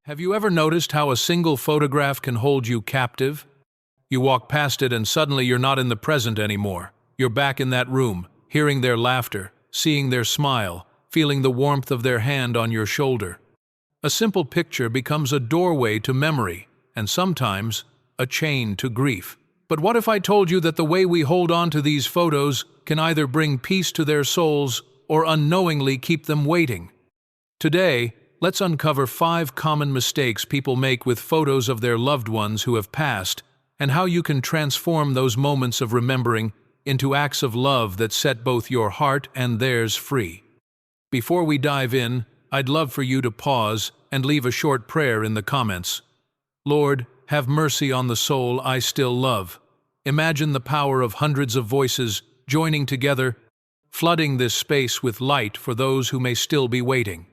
Have you ever noticed how a single photograph can hold you captive? You walk past it and suddenly you're not in the present anymore. You're back in that room, hearing their laughter, seeing their smile, feeling the warmth of their hand on your shoulder. A simple picture becomes a doorway to memory, and sometimes a chain to grief. But what if I told you that the way we hold on to these photos can either bring peace to their souls or unknowingly keep them waiting? Today, let's uncover 5 common mistakes people make with photos of their loved ones who have passed, and how you can transform those moments of remembering into acts of love that set both your heart and theirs free. Before we dive in, I'd love for you to pause and leave a short prayer in the comments. Lord, have mercy on the soul I still love. Imagine the power of hundreds of voices joining together, flooding this space with light for those who may still be waiting.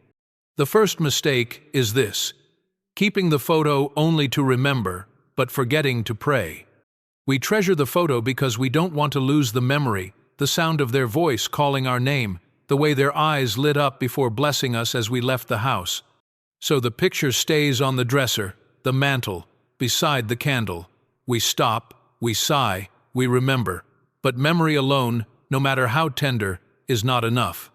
The first mistake is this: keeping the photo only to remember, but forgetting to pray. We treasure the photo because we don't want to lose the memory, the sound of their voice calling our name, the way their eyes lit up before blessing us as we left the house. So the picture stays on the dresser, the mantle, beside the candle. We stop, we sigh, we remember. But memory alone, no matter how tender, is not enough.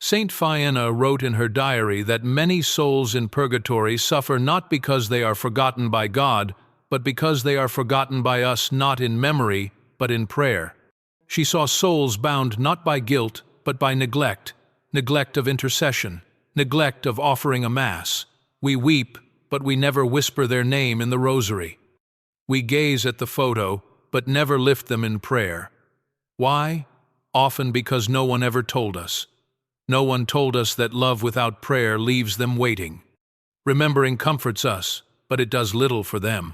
Saint Faustina wrote in her diary that many souls in purgatory suffer not because they are forgotten by God, but because they are forgotten by us not in memory, but in prayer. She saw souls bound not by guilt, but by neglect of intercession, neglect of offering a Mass. We weep, but we never whisper their name in the rosary. We gaze at the photo, but never lift them in prayer. Why? Often because no one ever told us. No one told us that love without prayer leaves them waiting. Remembering comforts us, but it does little for them.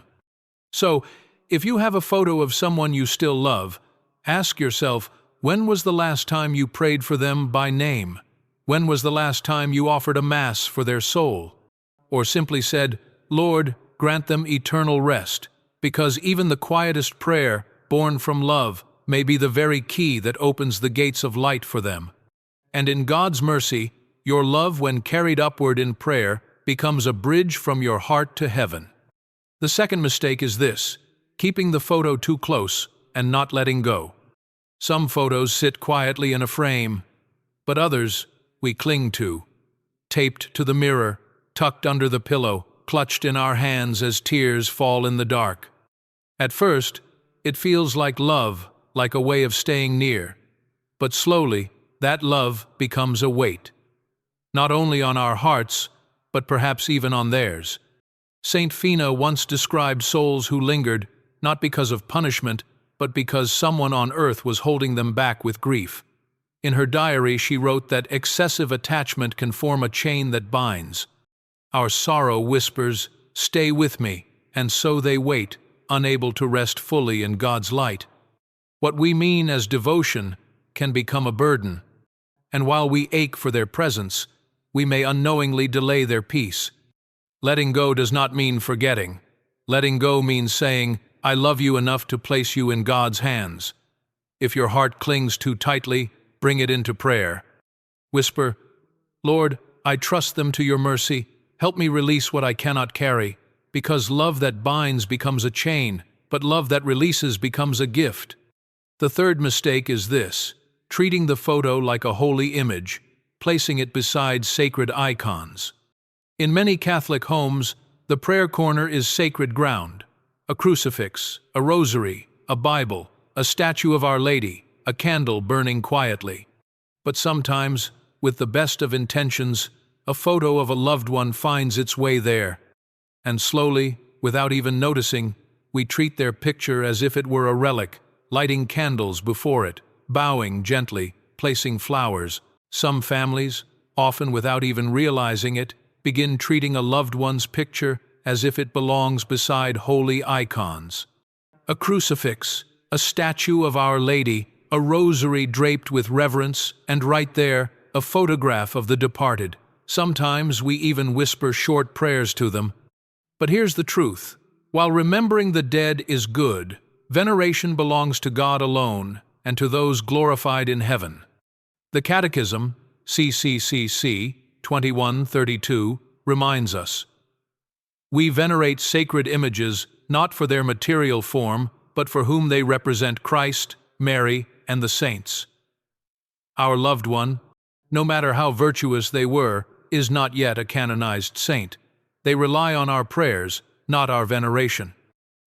So, if you have a photo of someone you still love, ask yourself, when was the last time you prayed for them by name? When was the last time you offered a Mass for their soul? Or simply said, Lord, grant them eternal rest, because even the quietest prayer, born from love, may be the very key that opens the gates of light for them. And in God's mercy, your love, when carried upward in prayer, becomes a bridge from your heart to heaven. The second mistake is this: keeping the photo too close and not letting go. Some photos sit quietly in a frame, but others we cling to, taped to the mirror, tucked under the pillow, clutched in our hands as tears fall in the dark. At first, it feels like love, like a way of staying near, but slowly, that love becomes a weight, not only on our hearts, but perhaps even on theirs. Saint Faustina once described souls who lingered, not because of punishment, but because someone on earth was holding them back with grief. In her diary, she wrote that excessive attachment can form a chain that binds. Our sorrow whispers, "Stay with me," and so they wait, unable to rest fully in God's light. What we mean as devotion can become a burden, and while we ache for their presence, we may unknowingly delay their peace. Letting go does not mean forgetting. Letting go means saying, I love you enough to place you in God's hands. If your heart clings too tightly, bring it into prayer. Whisper, Lord, I trust them to your mercy. Help me release what I cannot carry, because love that binds becomes a chain, but love that releases becomes a gift. The third mistake is this: treating the photo like a holy image, placing it beside sacred icons. In many Catholic homes, the prayer corner is sacred ground. A crucifix, a rosary, a Bible, a statue of Our Lady, a candle burning quietly. But sometimes, with the best of intentions, a photo of a loved one finds its way there. And slowly, without even noticing, we treat their picture as if it were a relic, lighting candles before it, bowing gently, placing flowers. Some families, often without even realizing it, begin treating a loved one's picture as if it belongs beside holy icons. A crucifix, a statue of Our Lady, a rosary draped with reverence, and right there, a photograph of the departed. Sometimes we even whisper short prayers to them. But here's the truth: while remembering the dead is good, veneration belongs to God alone and to those glorified in heaven. The Catechism, CCCC 2132, reminds us, We venerate sacred images not for their material form, but for whom they represent Christ, Mary, and the saints. Our loved one, no matter how virtuous they were, is not yet a canonized saint. They rely on our prayers, not our veneration.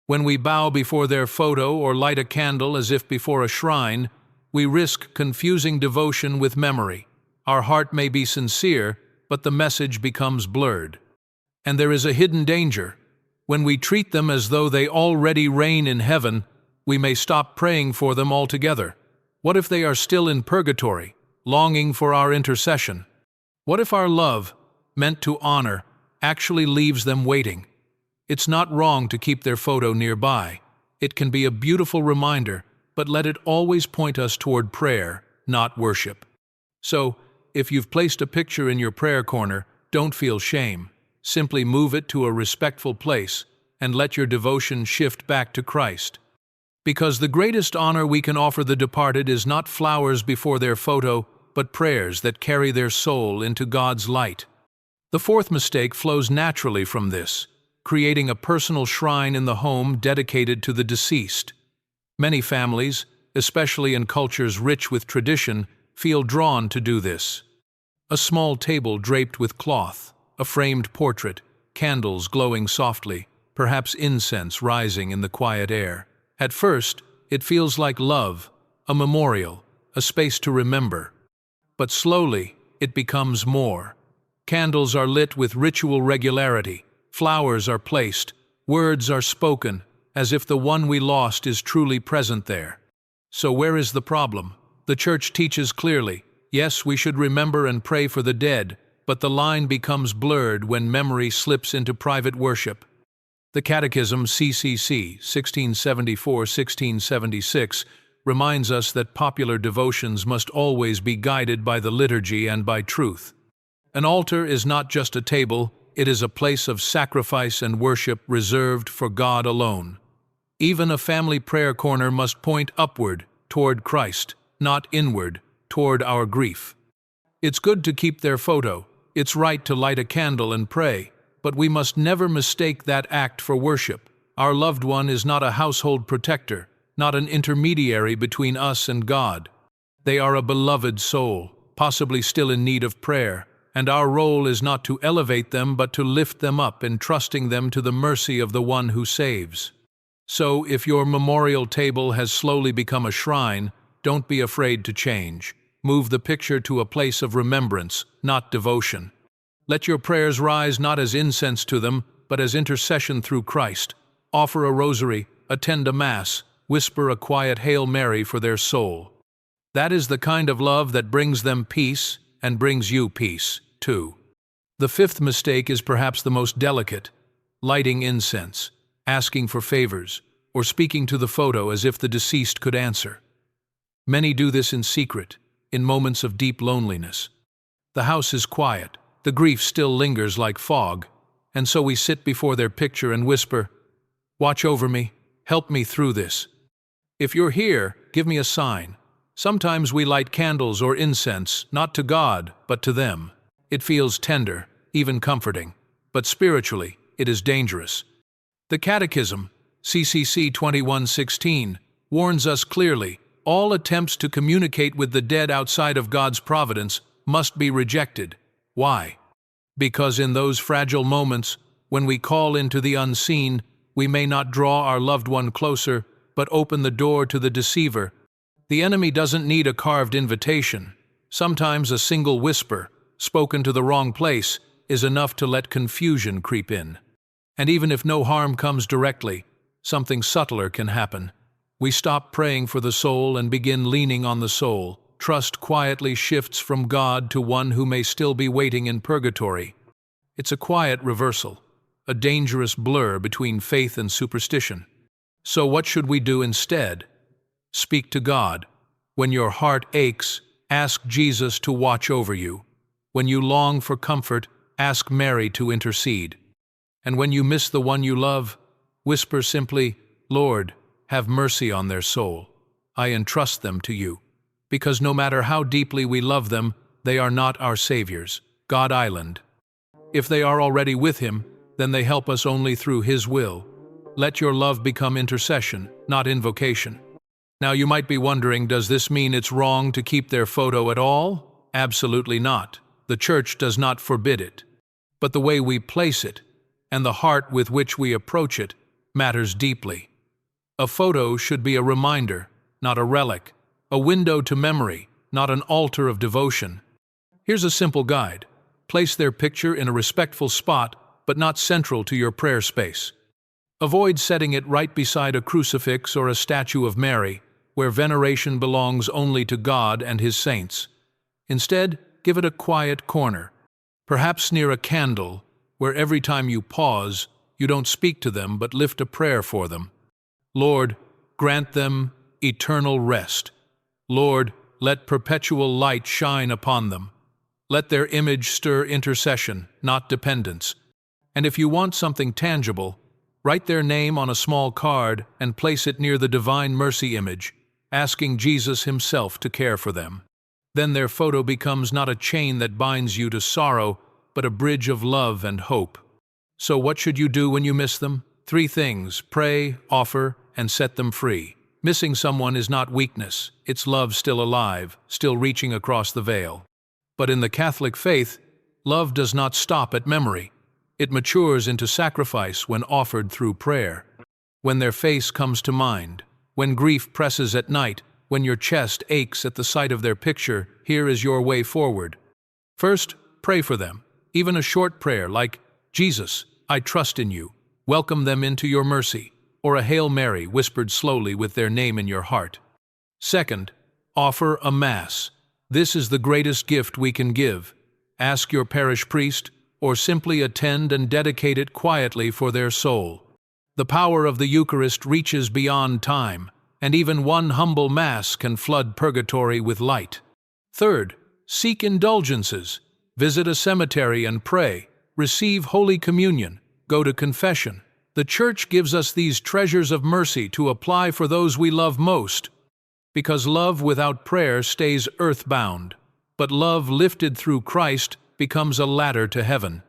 When we bow before their photo or light a candle as if before a shrine, we risk confusing devotion with memory. Our heart may be sincere, but the message becomes blurred. And there is a hidden danger. When we treat them as though they already reign in heaven, we may stop praying for them altogether. What if they are still in purgatory, longing for our intercession? What if our love, meant to honor, actually leaves them waiting? It's not wrong to keep their photo nearby. It can be a beautiful reminder, but let it always point us toward prayer, not worship. So, if you've placed a picture in your prayer corner, don't feel shame. Simply move it to a respectful place and let your devotion shift back to Christ. Because the greatest honor we can offer the departed is not flowers before their photo, but prayers that carry their soul into God's light. The fourth mistake flows naturally from this, creating a personal shrine in the home dedicated to the deceased. Many families, especially in cultures rich with tradition, feel drawn to do this. A small table draped with cloth, a framed portrait, candles glowing softly, perhaps incense rising in the quiet air. At first, it feels like love, a memorial, a space to remember. But slowly, it becomes more. Candles are lit with ritual regularity, flowers are placed, words are spoken, as if the one we lost is truly present there. So where is the problem? The Church teaches clearly, yes, we should remember and pray for the dead, but the line becomes blurred when memory slips into private worship. The Catechism CCC 1674-1676 reminds us that popular devotions must always be guided by the liturgy and by truth. An altar is not just a table, it is a place of sacrifice and worship reserved for God alone. Even a family prayer corner must point upward, toward Christ, not inward, toward our grief. It's good to keep their photo, it's right to light a candle and pray, but we must never mistake that act for worship. Our loved one is not a household protector, not an intermediary between us and God. They are a beloved soul, possibly still in need of prayer, and our role is not to elevate them but to lift them up, entrusting them to the mercy of the one who saves. So, if your memorial table has slowly become a shrine, don't be afraid to change. Move the picture to a place of remembrance, not devotion. Let your prayers rise not as incense to them, but as intercession through Christ. Offer a rosary, attend a Mass, whisper a quiet Hail Mary for their soul. That is the kind of love that brings them peace and brings you peace, too. The fifth mistake is perhaps the most delicate: lighting incense, asking for favors, or speaking to the photo as if the deceased could answer. Many do this in secret, in moments of deep loneliness. The house is quiet, the grief still lingers like fog, and so we sit before their picture and whisper, "Watch over me, help me through this. If you're here, give me a sign." Sometimes we light candles or incense, not to God, but to them. It feels tender, even comforting, but spiritually, it is dangerous. The Catechism, CCC 2116, warns us clearly, all attempts to communicate with the dead outside of God's providence must be rejected. Why? Because in those fragile moments, when we call into the unseen, we may not draw our loved one closer, but open the door to the deceiver. The enemy doesn't need a carved invitation. Sometimes a single whisper, spoken to the wrong place, is enough to let confusion creep in. And even if no harm comes directly, something subtler can happen. We stop praying for the soul and begin leaning on the soul. Trust quietly shifts from God to one who may still be waiting in purgatory. It's a quiet reversal, a dangerous blur between faith and superstition. So what should we do instead? Speak to God. When your heart aches, ask Jesus to watch over you. When you long for comfort, ask Mary to intercede. And when you miss the one you love, whisper simply, "Lord, have mercy on their soul. I entrust them to you." Because no matter how deeply we love them, they are not our saviors, God Island. If they are already with Him, then they help us only through His will. Let your love become intercession, not invocation. Now you might be wondering, does this mean it's wrong to keep their photo at all? Absolutely not. The Church does not forbid it. But the way we place it, and the heart with which we approach it, matters deeply. A photo should be a reminder, not a relic, a window to memory, not an altar of devotion. Here's a simple guide. Place their picture in a respectful spot, but not central to your prayer space. Avoid setting it right beside a crucifix or a statue of Mary, where veneration belongs only to God and His saints. Instead, give it a quiet corner, perhaps near a candle, where every time you pause, you don't speak to them but lift a prayer for them. Lord, grant them eternal rest. Lord, let perpetual light shine upon them. Let their image stir intercession, not dependence. And if you want something tangible, write their name on a small card and place it near the Divine Mercy image, asking Jesus Himself to care for them. Then their photo becomes not a chain that binds you to sorrow, but a bridge of love and hope. So what should you do when you miss them? 3 things: pray, offer, and set them free. Missing someone is not weakness, it's love still alive, still reaching across the veil. But in the Catholic faith, love does not stop at memory. It matures into sacrifice when offered through prayer. When their face comes to mind, when grief presses at night, when your chest aches at the sight of their picture, here is your way forward. First, pray for them. Even a short prayer like, Jesus, I trust in you. Welcome them into your mercy. Or a Hail Mary whispered slowly with their name in your heart. Second, offer a Mass. This is the greatest gift we can give. Ask your parish priest, or simply attend and dedicate it quietly for their soul. The power of the Eucharist reaches beyond time, and even one humble Mass can flood purgatory with light. Third, seek indulgences. Visit a cemetery and pray. Receive Holy Communion. Go to confession. The Church gives us these treasures of mercy to apply for those we love most. Because love without prayer stays earthbound, but love lifted through Christ becomes a ladder to heaven.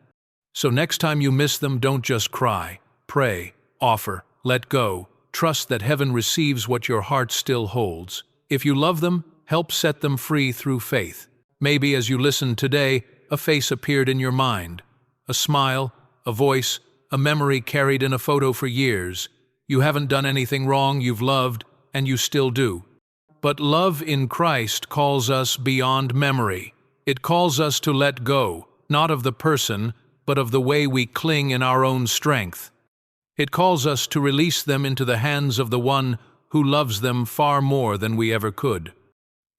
So next time you miss them, don't just cry. Pray, offer, let go. Trust that heaven receives what your heart still holds. If you love them, help set them free through faith. Maybe as you listened today, a face appeared in your mind. A smile, a voice, a memory carried in a photo for years. You haven't done anything wrong, you've loved, and you still do. But love in Christ calls us beyond memory. It calls us to let go, not of the person, but of the way we cling in our own strength. It calls us to release them into the hands of the one who loves them far more than we ever could.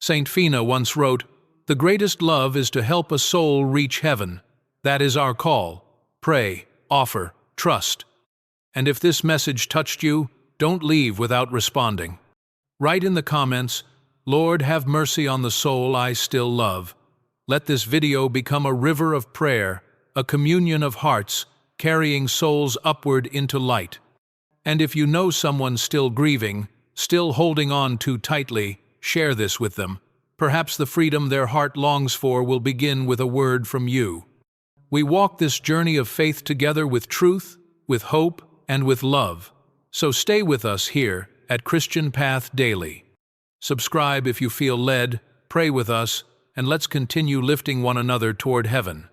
Saint Faustina once wrote, "The greatest love is to help a soul reach heaven. That is our call. Pray, offer, trust." And if this message touched you, don't leave without responding. Write in the comments, "Lord, have mercy on the soul I still love." Let this video become a river of prayer, a communion of hearts, carrying souls upward into light. And if you know someone still grieving, still holding on too tightly, share this with them. Perhaps the freedom their heart longs for will begin with a word from you. We walk this journey of faith together with truth, with hope, and with love. So stay with us here at Christian Path Daily. Subscribe if you feel led, pray with us, and let's continue lifting one another toward heaven.